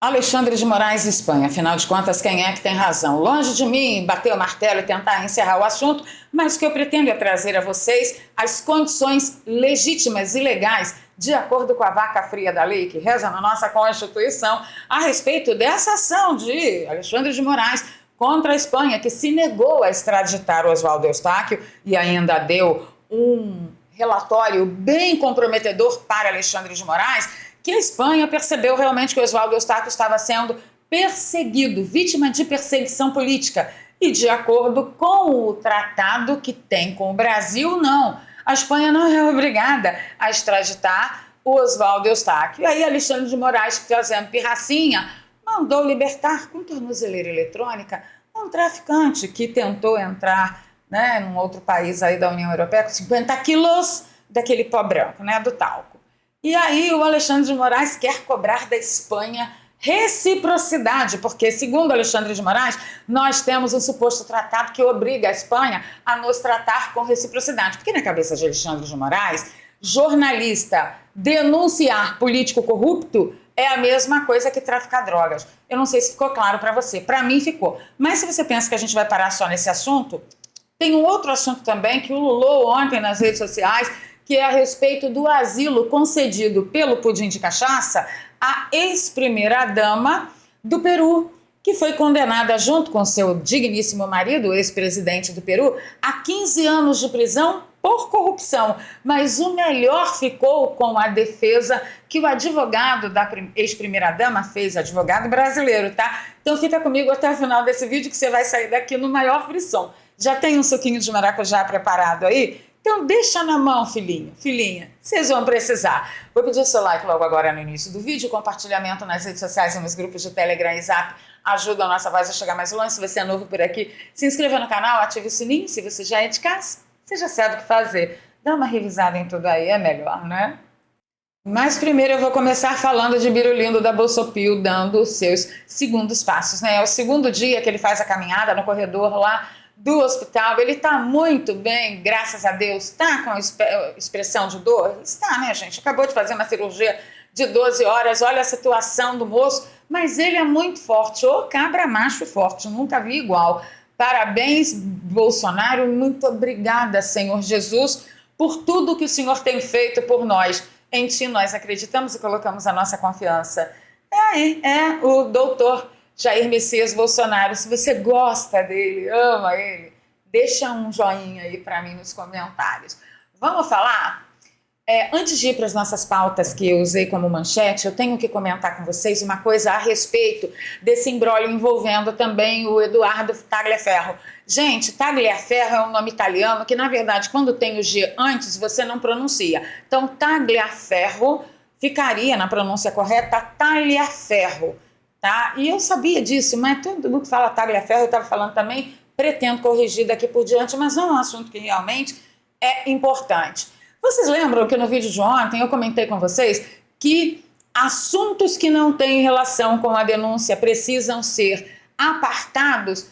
Alexandre de Moraes, Espanha. Afinal de contas, quem é que tem razão? Longe de mim bater o martelo e tentar encerrar o assunto, mas o que eu pretendo é trazer a vocês as condições legítimas e legais, de acordo com a vaca fria da lei que reza na nossa Constituição, a respeito dessa ação de Alexandre de Moraes contra a Espanha, que se negou a extraditar Oswaldo Eustáquio e ainda deu um relatório bem comprometedor para Alexandre de Moraes, que a Espanha percebeu realmente que Oswaldo Eustáquio estava sendo perseguido, vítima de perseguição política. E de acordo com o tratado que tem com o Brasil, não. A Espanha não é obrigada a extraditar o Oswaldo Eustáquio. E aí Alexandre de Moraes, fazendo pirracinha, mandou libertar com tornozeleira eletrônica um traficante que tentou entrar, né, num outro país aí da União Europeia com 50 quilos daquele pó branco, né, do talco. E aí o Alexandre de Moraes quer cobrar da Espanha reciprocidade, porque, segundo Alexandre de Moraes, nós temos um suposto tratado que obriga a Espanha a nos tratar com reciprocidade. Porque na cabeça de Alexandre de Moraes, jornalista denunciar político corrupto é a mesma coisa que traficar drogas. Eu não sei se ficou claro para você. Para mim ficou. Mas se você pensa que a gente vai parar só nesse assunto, tem um outro assunto também que ululou ontem nas redes sociais, que é a respeito do asilo concedido pelo Pudim de Cachaça à ex-primeira-dama do Peru, que foi condenada junto com seu digníssimo marido, o ex-presidente do Peru, a 15 anos de prisão por corrupção. Mas o melhor ficou com a defesa que o advogado da ex-primeira-dama fez, advogado brasileiro, tá? Então fica comigo até o final desse vídeo que você vai sair daqui no maior frisson. Já tem um suquinho de maracujá preparado aí? Então deixa na mão, filhinho, filhinha, vocês vão precisar. Vou pedir o seu like logo agora no início do vídeo, compartilhamento nas redes sociais e nos grupos de Telegram e Zap ajuda a nossa voz a chegar mais longe. Se você é novo por aqui, se inscreva no canal, ative o sininho. Se você já é de casa, você já sabe o que fazer. Dá uma revisada em tudo aí, é melhor, né? Mas primeiro eu vou começar falando de Birulindo da Bolsopio dando os seus segundos passos, né? É o segundo dia que ele faz a caminhada no corredor lá do hospital. Ele está muito bem, graças a Deus. Está com expressão de dor? Está, né, gente? Acabou de fazer uma cirurgia de 12 horas. Olha a situação do moço. Mas ele é muito forte. Ô, cabra macho forte. Nunca vi igual. Parabéns, Bolsonaro. Muito obrigada, Senhor Jesus, por tudo que o Senhor tem feito por nós. Em ti nós acreditamos e colocamos a nossa confiança. É o doutor Jair Messias Bolsonaro. Se você gosta dele, ama ele, deixa um joinha aí para mim nos comentários. Vamos falar? Antes de ir para as nossas pautas que eu usei como manchete, eu tenho que comentar com vocês uma coisa a respeito desse imbróglio envolvendo também o Eduardo Tagliaferro. Gente, Tagliaferro é um nome italiano que, na verdade, quando tem o G antes, você não pronuncia. Então, Tagliaferro ficaria, na pronúncia correta, Talhaferro. Tá? E eu sabia disso, mas todo mundo que fala Tagliaferro, eu estava falando também, pretendo corrigir daqui por diante, mas não é um assunto que realmente é importante. Vocês lembram que no vídeo de ontem eu comentei com vocês que assuntos que não têm relação com a denúncia precisam ser apartados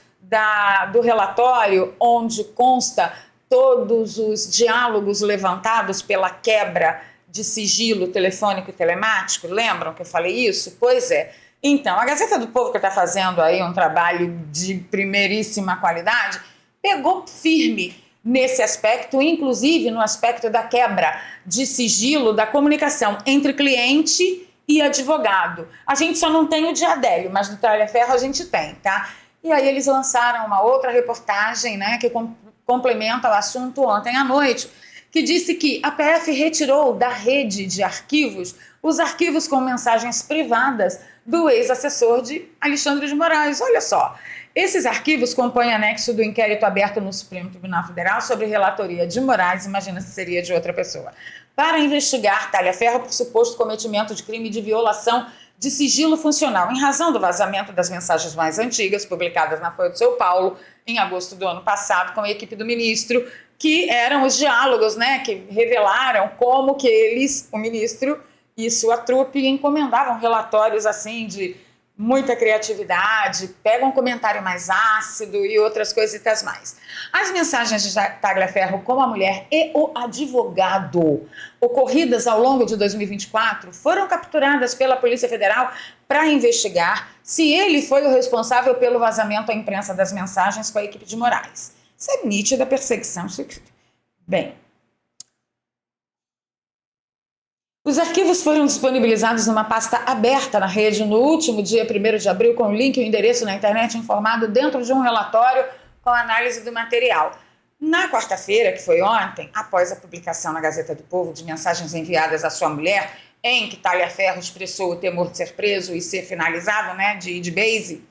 do relatório onde consta todos os diálogos levantados pela quebra de sigilo telefônico e telemático? Lembram que eu falei isso? Pois é. Então, a Gazeta do Povo, que está fazendo aí um trabalho de primeiríssima qualidade, pegou firme nesse aspecto, inclusive no aspecto da quebra de sigilo da comunicação entre cliente e advogado. A gente só não tem o de Adélio, mas do Tagliaferro a gente tem, tá? E aí eles lançaram uma outra reportagem, né, que complementa o assunto ontem à noite, que disse que a PF retirou da rede de arquivos os arquivos com mensagens privadas do ex-assessor de Alexandre de Moraes. Olha só, esses arquivos compõem anexo do inquérito aberto no Supremo Tribunal Federal sobre relatoria de Moraes, imagina se seria de outra pessoa, para investigar Tagliaferro por suposto cometimento de crime de violação de sigilo funcional, em razão do vazamento das mensagens mais antigas, publicadas na Folha de São Paulo, em agosto do ano passado, com a equipe do ministro, que eram os diálogos, né, que revelaram como que eles, o ministro e sua trupe, encomendavam relatórios assim de muita criatividade, pega um comentário mais ácido e outras coisitas mais. As mensagens de Tagliaferro com a mulher e o advogado, ocorridas ao longo de 2024, foram capturadas pela Polícia Federal para investigar se ele foi o responsável pelo vazamento à imprensa das mensagens com a equipe de Moraes. Isso é nítida perseguição. Bem, os arquivos foram disponibilizados numa pasta aberta na rede no último dia 1º de abril, com o link e o endereço na internet informado dentro de um relatório com análise do material. Na quarta-feira, que foi ontem, após a publicação na Gazeta do Povo de mensagens enviadas à sua mulher, em que Tagliaferro expressou o temor de ser preso e ser finalizado, né, de base,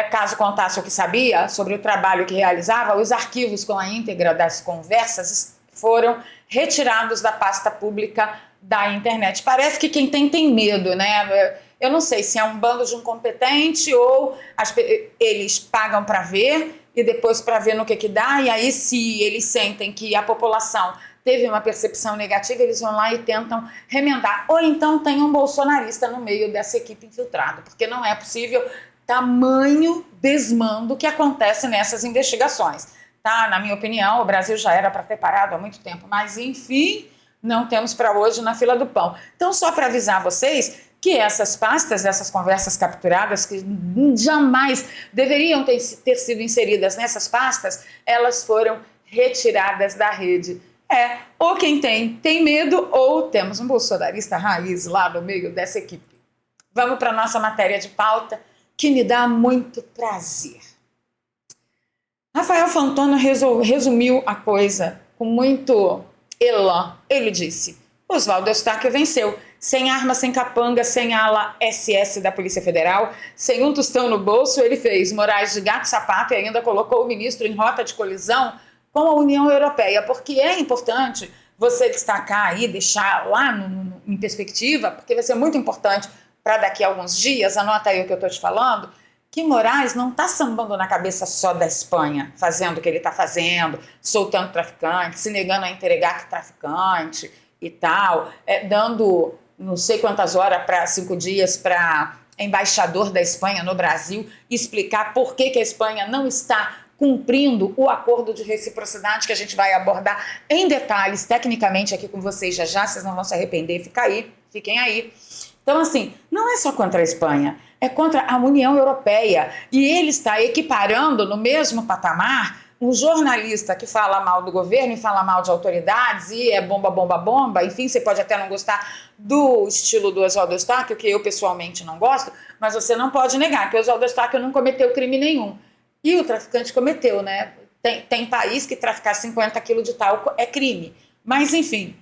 caso contasse o que sabia sobre o trabalho que realizava, os arquivos com a íntegra das conversas foram retirados da pasta pública da internet. Parece que quem tem medo, né? Eu não sei se é um bando de incompetente ou eles pagam para ver e depois para ver no que dá, e aí se eles sentem que a população teve uma percepção negativa, eles vão lá e tentam remendar. Ou então tem um bolsonarista no meio dessa equipe infiltrada, porque não é possível tamanho desmando que acontece nessas investigações. Tá, na minha opinião, o Brasil já era para ter parado há muito tempo, mas enfim, não temos para hoje na fila do pão. Então, só para avisar vocês que essas pastas, essas conversas capturadas, que jamais deveriam ter sido inseridas nessas pastas, elas foram retiradas da rede. Ou quem tem medo, ou temos um bolsonarista raiz lá no meio dessa equipe. Vamos para a nossa matéria de pauta, que me dá muito prazer. Rafael Fontana resumiu a coisa com muito elan. Ele disse: Oswaldo Eustáquio venceu, sem arma, sem capanga, sem ala SS da Polícia Federal, sem um tostão no bolso, ele fez Moraes de gato-sapato e ainda colocou o ministro em rota de colisão com a União Europeia, porque é importante você destacar aí, deixar lá em perspectiva, porque vai ser muito importante para daqui a alguns dias, anota aí o que eu estou te falando, que Moraes não está sambando na cabeça só da Espanha, fazendo o que ele está fazendo, soltando traficante, se negando a entregar traficante e tal, dando não sei quantas horas, 5 dias para embaixador da Espanha no Brasil explicar por que a Espanha não está cumprindo o acordo de reciprocidade que a gente vai abordar em detalhes, tecnicamente, aqui com vocês já, vocês não vão se arrepender, fiquem aí. Então, assim, não é só contra a Espanha, é contra a União Europeia. E ele está equiparando no mesmo patamar um jornalista que fala mal do governo e fala mal de autoridades e é bomba, bomba, bomba. Enfim, você pode até não gostar do estilo do Oswaldo Eustáquio, que eu pessoalmente não gosto, mas você não pode negar que o Oswaldo Eustáquio não cometeu crime nenhum. E o traficante cometeu, né? Tem país que traficar 50 quilos de talco é crime. Mas, enfim.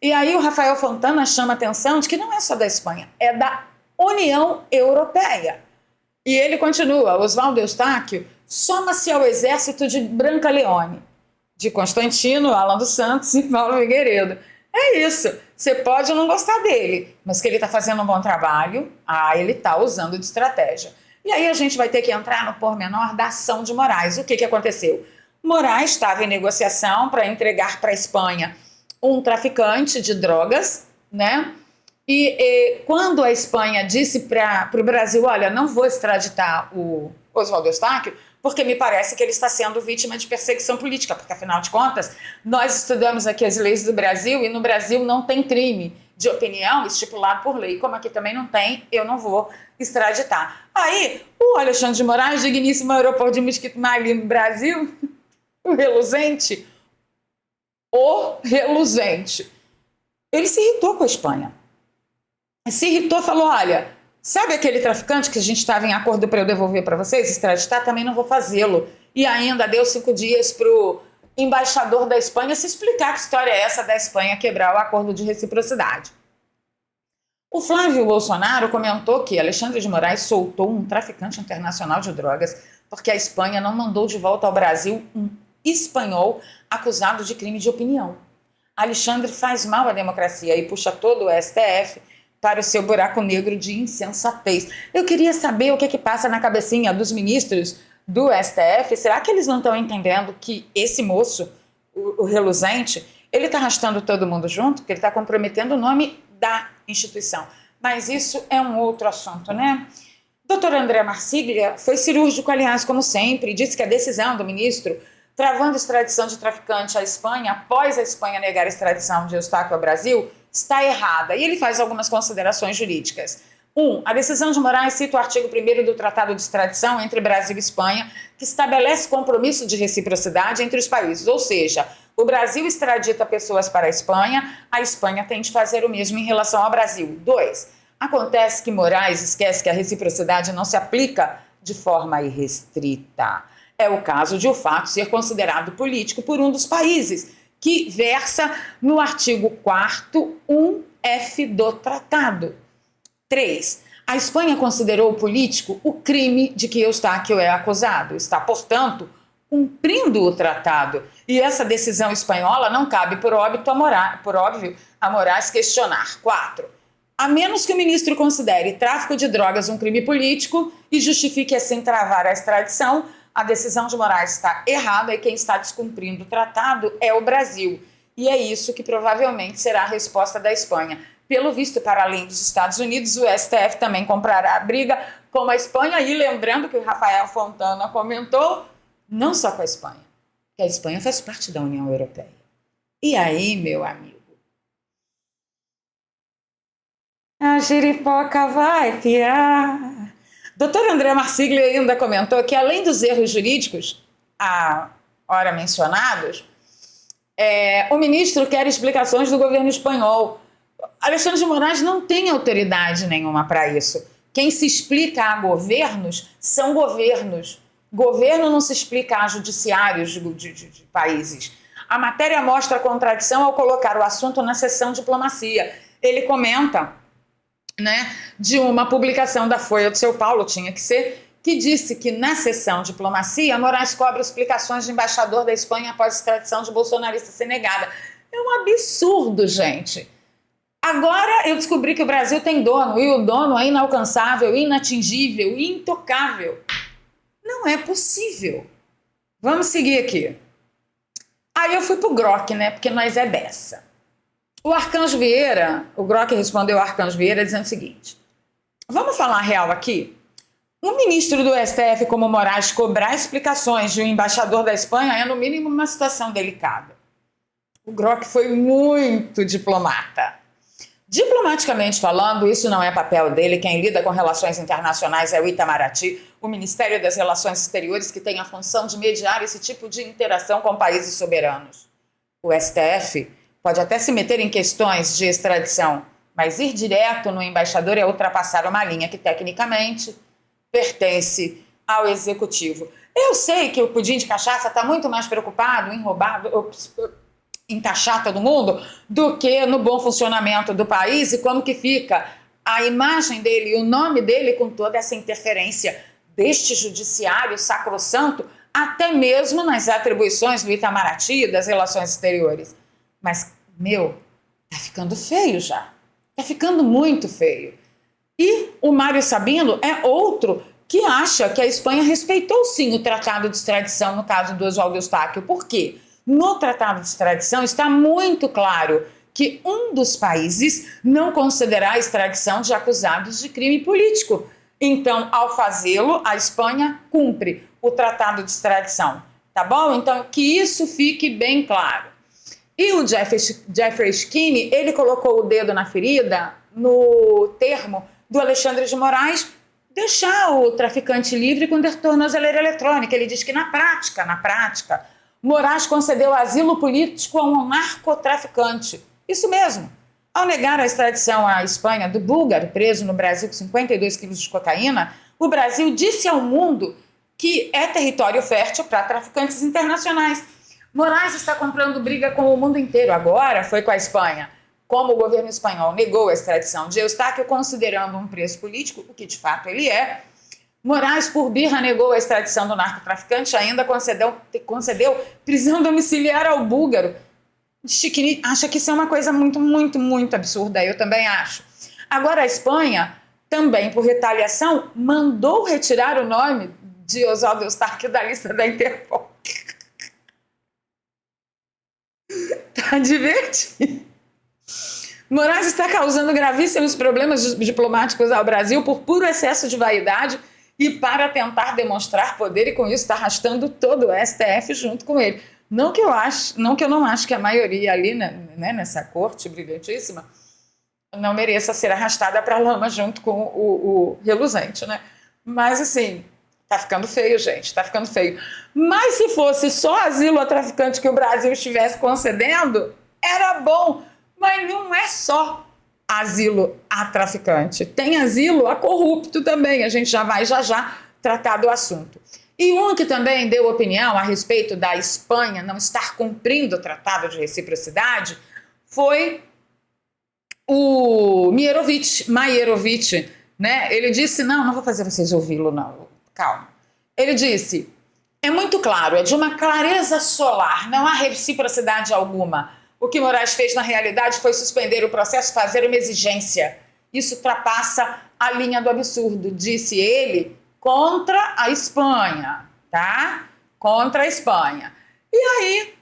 E aí o Rafael Fontana chama a atenção de que não é só da Espanha, é da União Europeia. E ele continua: Oswaldo Eustáquio soma-se ao exército de Branca Leone, de Constantino, Alan dos Santos e Paulo Figueiredo. É isso. Você pode não gostar dele, mas que ele está fazendo um bom trabalho, ele está usando de estratégia. E aí a gente vai ter que entrar no pormenor da ação de Moraes. O que aconteceu? Moraes estava em negociação para entregar para a Espanha um traficante de drogas, né? E quando a Espanha disse para o Brasil: olha, não vou extraditar o Oswaldo Eustáquio, porque me parece que ele está sendo vítima de perseguição política, porque afinal de contas, nós estudamos aqui as leis do Brasil e no Brasil não tem crime de opinião estipulado por lei, como aqui também não tem, eu não vou extraditar. Aí, o Alexandre de Moraes, digníssimo aeroporto de Mesquita Maria no Brasil, o reluzente, ele se irritou com a Espanha. Se irritou, falou: olha, sabe aquele traficante que a gente estava em acordo para eu devolver para vocês, extraditar? Também não vou fazê-lo. E ainda deu 5 dias para o embaixador da Espanha se explicar que história é essa da Espanha quebrar o acordo de reciprocidade. O Flávio Bolsonaro comentou que Alexandre de Moraes soltou um traficante internacional de drogas porque a Espanha não mandou de volta ao Brasil um espanhol acusado de crime de opinião. Alexandre faz mal à democracia e puxa todo o STF para o seu buraco negro de insensatez. Eu queria saber o que passa na cabecinha dos ministros do STF. Será que eles não estão entendendo que esse moço, o reluzente, ele está arrastando todo mundo junto, que ele está comprometendo o nome da instituição? mas isso é um outro assunto, né? Dr. André Marsiglia foi cirúrgico, aliás, como sempre, e disse que a decisão do ministro travando extradição de traficante à Espanha, após a Espanha negar a extradição de Eustáquio ao Brasil, está errada. E ele faz algumas considerações jurídicas. A decisão de Moraes cita o artigo 1º do Tratado de Extradição entre Brasil e Espanha, que estabelece compromisso de reciprocidade entre os países, ou seja, o Brasil extradita pessoas para a Espanha tem de fazer o mesmo em relação ao Brasil. 2. Acontece que Moraes esquece que a reciprocidade não se aplica de forma irrestrita. É o caso de o fato ser considerado político por um dos países, que versa no artigo 4º, 1F do tratado. 3. A Espanha considerou político o crime de que Eustáquio é acusado. Está, portanto, cumprindo o tratado. E essa decisão espanhola não cabe, por óbvio, a Moraes questionar. 4. A menos que o ministro considere tráfico de drogas um crime político e justifique assim travar a extradição, a decisão de Moraes está errada e quem está descumprindo o tratado é o Brasil. E é isso que provavelmente será a resposta da Espanha. Pelo visto, para além dos Estados Unidos, o STF também comprará a briga com a Espanha. E lembrando que o Rafael Fontana comentou, não só com a Espanha, que a Espanha faz parte da União Europeia. E aí, meu amigo? A giripoca vai piar. Dr. André Marsiglia ainda comentou que, além dos erros jurídicos, ora mencionados, o ministro quer explicações do governo espanhol. Alexandre de Moraes não tem autoridade nenhuma para isso. Quem se explica a governos são governos. Governo não se explica a judiciários de países. A matéria mostra a contradição ao colocar o assunto na seção diplomacia. Ele comenta, de uma publicação da Folha de São Paulo, tinha que ser, que disse que na seção diplomacia, Moraes cobra explicações de embaixador da Espanha após a extradição de bolsonarista ser negada. É um absurdo, gente. Agora eu descobri que o Brasil tem dono, e o dono é inalcançável, inatingível, intocável. Não é possível. Vamos seguir aqui. Aí eu fui pro Grok, porque nós é dessa. O Arcanjo Vieira, o Grok respondeu ao Arcanjo Vieira dizendo o seguinte: vamos falar real aqui? Um ministro do STF como Moraes cobrar explicações de um embaixador da Espanha é, no mínimo, uma situação delicada. O Grok foi muito diplomata. Diplomaticamente falando, isso não é papel dele. Quem lida com relações internacionais é o Itamaraty, o Ministério das Relações Exteriores, que tem a função de mediar esse tipo de interação com países soberanos. O STF pode até se meter em questões de extradição, mas ir direto no embaixador é ultrapassar uma linha que, tecnicamente, pertence ao Executivo. Eu sei que o pudim de cachaça está muito mais preocupado em roubar, em taxar todo mundo, do que no bom funcionamento do país e como que fica a imagem dele e o nome dele com toda essa interferência deste judiciário sacrossanto, até mesmo nas atribuições do Itamaraty e das relações exteriores. Mas, tá ficando feio já. Tá ficando muito feio. E o Mário Sabino é outro que acha que a Espanha respeitou sim o tratado de extradição no caso do Oswaldo Eustáquio. Por quê? No tratado de extradição está muito claro que um dos países não considerará a extradição de acusados de crime político. Então, ao fazê-lo, a Espanha cumpre o tratado de extradição. Tá bom? Então, que isso fique bem claro. E o Jeffrey Skinny, ele colocou o dedo na ferida no termo do Alexandre de Moraes deixar o traficante livre com tornozeleira eletrônica. Ele diz que na prática, Moraes concedeu asilo político a um narcotraficante. Isso mesmo. Ao negar a extradição à Espanha do búlgaro preso no Brasil com 52 quilos de cocaína, o Brasil disse ao mundo que é território fértil para traficantes internacionais. Moraes está comprando briga com o mundo inteiro. Agora foi com a Espanha. Como o governo espanhol negou a extradição de Eustáquio, considerando um preso político, o que de fato ele é, Moraes, por birra, negou a extradição do narcotraficante, ainda concedeu prisão domiciliar ao búlgaro. Chiquini acha que isso é uma coisa muito, muito, muito absurda. Eu também acho. Agora, a Espanha, também por retaliação, mandou retirar o nome de Oswaldo Eustáquio da lista da Interpol. Tá divertido. Moraes está causando gravíssimos problemas diplomáticos ao Brasil por puro excesso de vaidade e para tentar demonstrar poder, e com isso está arrastando todo o STF junto com ele. Não que eu não acho que a maioria ali, né, nessa corte brilhantíssima, não mereça ser arrastada para a lama junto com o reluzente, né? Mas, assim, tá ficando feio, gente, tá ficando feio. Mas se fosse só asilo a traficante que o Brasil estivesse concedendo, era bom. Mas não é só asilo a traficante. Tem asilo a corrupto também. A gente já vai já tratar do assunto. E um que também deu opinião a respeito da Espanha não estar cumprindo o Tratado de Reciprocidade foi o Maierovic, né? Ele disse, não vou fazer vocês ouvi-lo, não. Calma. Ele disse, é muito claro, é de uma clareza solar, não há reciprocidade alguma. O que Moraes fez na realidade foi suspender o processo, fazer uma exigência. Isso ultrapassa a linha do absurdo, disse ele, contra a Espanha, tá? Contra a Espanha. E aí,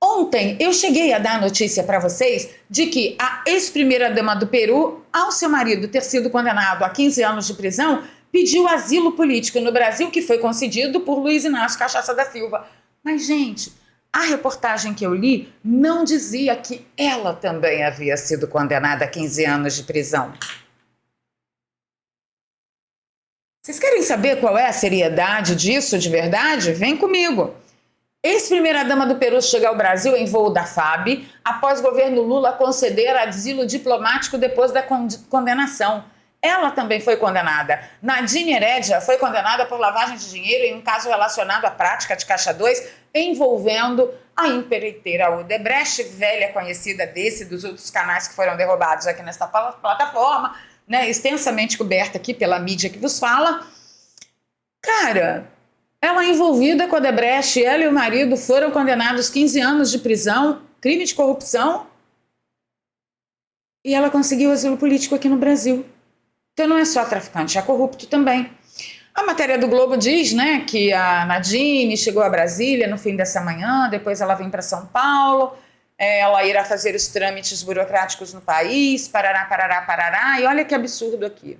ontem eu cheguei a dar a notícia para vocês de que a ex-primeira-dama do Peru, ao seu marido ter sido condenado a 15 anos de prisão, pediu asilo político no Brasil, que foi concedido por Luiz Inácio Cachaça da Silva. Mas, gente, a reportagem que eu li não dizia que ela também havia sido condenada a 15 anos de prisão. Vocês querem saber qual é a seriedade disso de verdade? Vem comigo. Ex-primeira-dama do Peru chega ao Brasil em voo da FAB após o governo Lula conceder asilo diplomático depois da condenação. Ela também foi condenada. Nadine Heredia foi condenada por lavagem de dinheiro em um caso relacionado à prática de Caixa 2 envolvendo a empreiteira Odebrecht, velha conhecida dos outros canais que foram derrubados aqui nesta plataforma, né, extensamente coberta aqui pela mídia que vos fala. Cara, ela é envolvida com a Odebrecht, ela e o marido foram condenados 15 anos de prisão, crime de corrupção, e ela conseguiu asilo político aqui no Brasil. Então não é só traficante, é corrupto também. A matéria do Globo diz, né, que a Nadine chegou a Brasília no fim dessa manhã, depois ela vem para São Paulo, ela irá fazer os trâmites burocráticos no país, parará, e olha que absurdo aqui.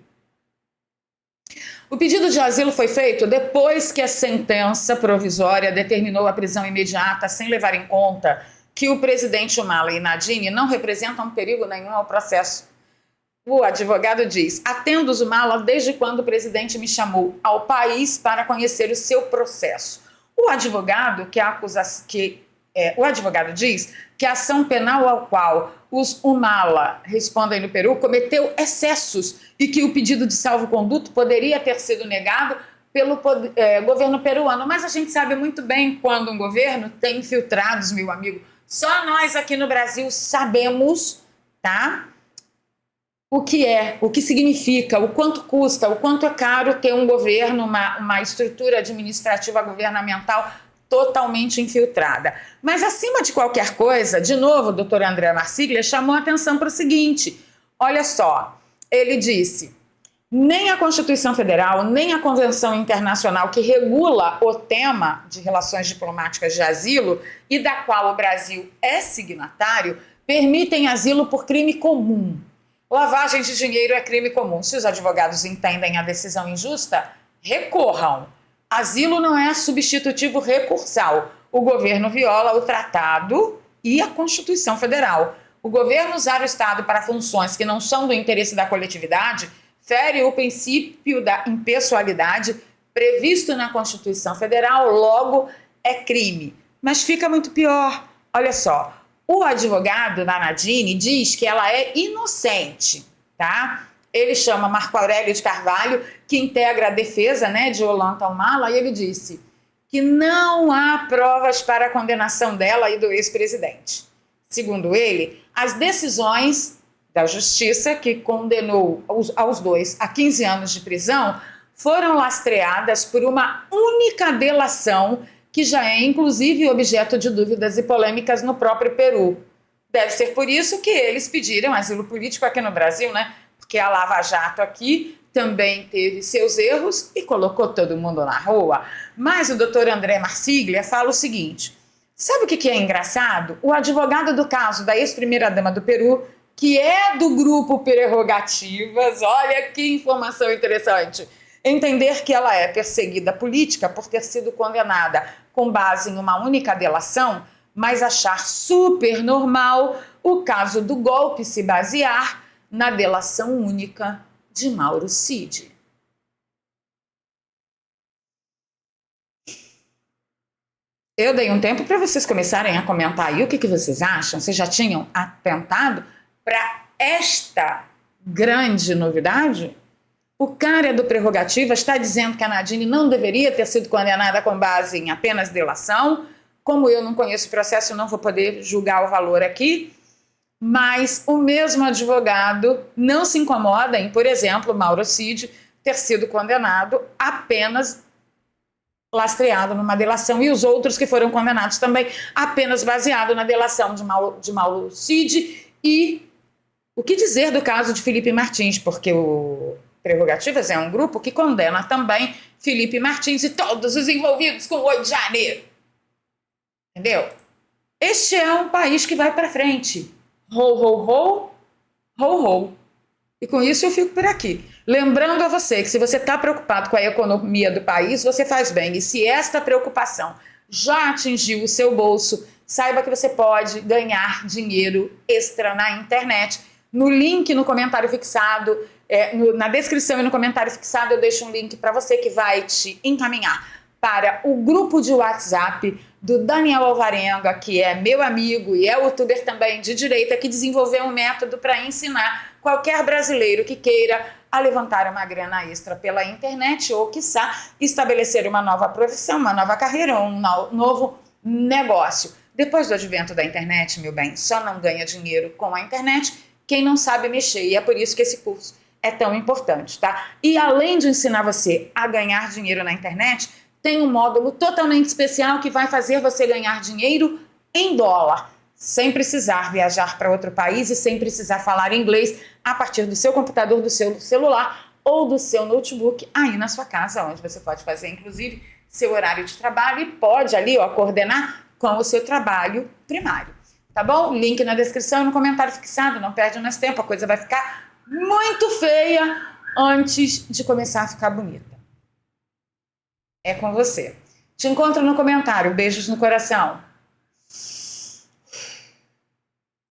O pedido de asilo foi feito depois que a sentença provisória determinou a prisão imediata, sem levar em conta que o presidente Humala e Nadine não representam perigo nenhum ao processo. O advogado diz, atendo Humala desde quando o presidente me chamou ao país para conhecer o seu processo. O advogado diz que a ação penal ao qual os Humala respondem no Peru cometeu excessos e que o pedido de salvo-conduto poderia ter sido negado pelo governo peruano. Mas a gente sabe muito bem quando um governo tem infiltrados, meu amigo. Só nós aqui no Brasil sabemos, tá? O que é, o que significa, o quanto custa, o quanto é caro ter um governo, uma estrutura administrativa governamental totalmente infiltrada. Mas, acima de qualquer coisa, de novo, o doutor André Marsiglia chamou a atenção para o seguinte, olha só, ele disse, nem a Constituição Federal, nem a Convenção Internacional que regula o tema de relações diplomáticas de asilo e da qual o Brasil é signatário, permitem asilo por crime comum. Lavagem de dinheiro é crime comum. Se os advogados entendem a decisão injusta, recorram. Asilo não é substitutivo recursal. O governo viola o tratado e a Constituição Federal. O governo usar o Estado para funções que não são do interesse da coletividade fere o princípio da impessoalidade previsto na Constituição Federal, logo é crime. Mas fica muito pior. Olha só. O advogado da Nadine diz que ela é inocente, tá? Ele chama Marco Aurélio de Carvalho, que integra a defesa, né, de Ollanta Humala, e ele disse que não há provas para a condenação dela e do ex-presidente. Segundo ele, as decisões da justiça que condenou aos dois a 15 anos de prisão foram lastreadas por uma única delação que já é, inclusive, objeto de dúvidas e polêmicas no próprio Peru. Deve ser por isso que eles pediram asilo político aqui no Brasil, né? Porque a Lava Jato aqui também teve seus erros e colocou todo mundo na rua. Mas o doutor André Marsiglia fala o seguinte, sabe o que é engraçado? O advogado do caso da ex-primeira-dama do Peru, que é do grupo Prerrogativas, olha que informação interessante, entender que ela é perseguida política por ter sido condenada com base em uma única delação, mas achar super normal o caso do golpe se basear na delação única de Mauro Cid. Eu dei um tempo para vocês começarem a comentar aí o que vocês acham. Vocês já tinham atentado para esta grande novidade? O cara do Prerrogativas está dizendo que a Nadine não deveria ter sido condenada com base em apenas delação. Como eu não conheço o processo, não vou poder julgar o valor aqui. Mas o mesmo advogado não se incomoda em, por exemplo, Mauro Cid ter sido condenado apenas lastreado numa delação, e os outros que foram condenados também apenas baseado na delação de Mauro Cid. E o que dizer do caso de Felipe Martins, porque o Prerrogativas é um grupo que condena também Felipe Martins e todos os envolvidos com o 8 de janeiro. Entendeu? Este é um país que vai para frente. Ho, ho, ho, ho, ho. E com isso eu fico por aqui. Lembrando a você que se você está preocupado com a economia do país, você faz bem. E se esta preocupação já atingiu o seu bolso, saiba que você pode ganhar dinheiro extra na internet. No link no comentário fixado, na descrição e no comentário fixado, eu deixo um link para você que vai te encaminhar para o grupo de WhatsApp do Daniel Alvarenga, que é meu amigo e é youtuber também de direita, que desenvolveu um método para ensinar qualquer brasileiro que queira a levantar uma grana extra pela internet ou, quiçá, estabelecer uma nova profissão, uma nova carreira, um novo negócio. Depois do advento da internet, meu bem, só não ganha dinheiro com a internet quem não sabe mexer, e é por isso que esse curso é tão importante, tá? E além de ensinar você a ganhar dinheiro na internet, tem um módulo totalmente especial que vai fazer você ganhar dinheiro em dólar, sem precisar viajar para outro país e sem precisar falar inglês, a partir do seu computador, do seu celular ou do seu notebook aí na sua casa, onde você pode fazer, inclusive, seu horário de trabalho e pode ali, ó, coordenar com o seu trabalho primário. Tá bom? Link na descrição e no comentário fixado. Não perde mais tempo, a coisa vai ficar muito feia antes de começar a ficar bonita. É com você. Te encontro no comentário. Beijos no coração.